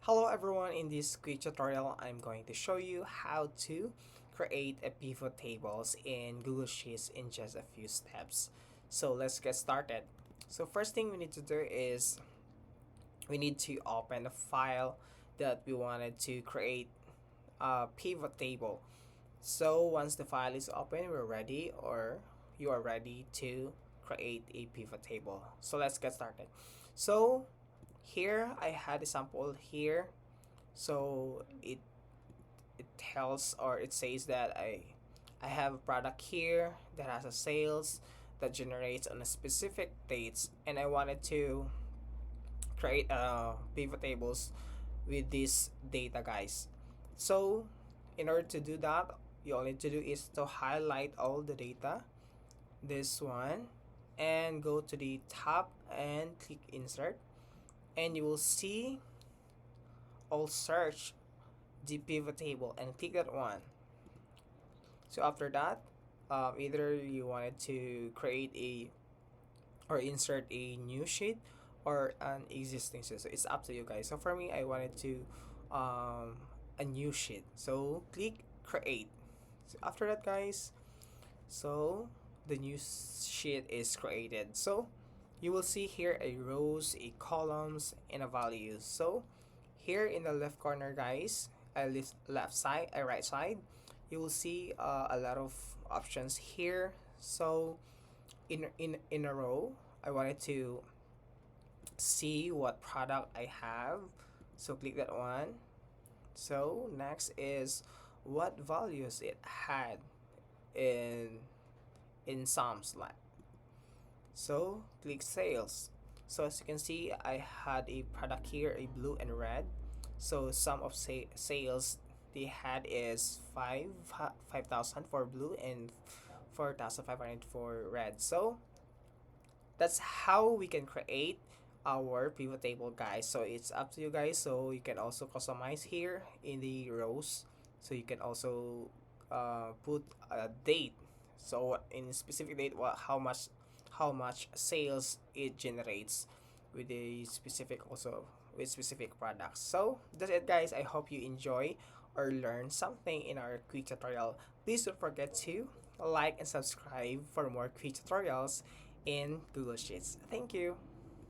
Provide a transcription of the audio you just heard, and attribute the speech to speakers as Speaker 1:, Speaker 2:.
Speaker 1: Hello everyone, in this quick tutorial I'm going to show you how to create a pivot tables in Google Sheets in just a few steps. So let's get started. So first thing we need to do is we need to open the file that we wanted to create a pivot table. So once the file is open, we're ready, or you are ready to create a pivot table. So let's get started. So here I had a sample here. So it tells, or it says that I have a product here that has a sales that generates on a specific dates, and I wanted to create pivot tables with this data, guys. So in order to do that, you all need to do is to highlight all the data, this one, and go to the top and click insert, and you will see all search the pivot table and click that one. So after that, either you wanted to create a or insert a new sheet or an existing sheet, so it's up to you guys. So for me, I wanted to a new sheet, so click create. So after that, guys, so the new sheet is created. So you will see here a rows, a columns, and a values. So here in the left corner, guys, left side, right side, you will see a lot of options here. So in a row, I wanted to see what product I have, so click that one. So next is what values it had in some slide. So click sales. So as you can see, I had a product here, a blue and red. So sum of sales they had is 5,000 for blue and 4,500 for red. So that's how we can create our pivot table, guys. So it's up to you guys. So you can also customize here in the rows. So you can also put a date. So in specific date, what how much sales it generates with a specific, also with specific products. So that's it, guys. I hope you enjoy or learn something in our quick tutorial. Please don't forget to like and subscribe for more quick tutorials in Google Sheets. Thank you.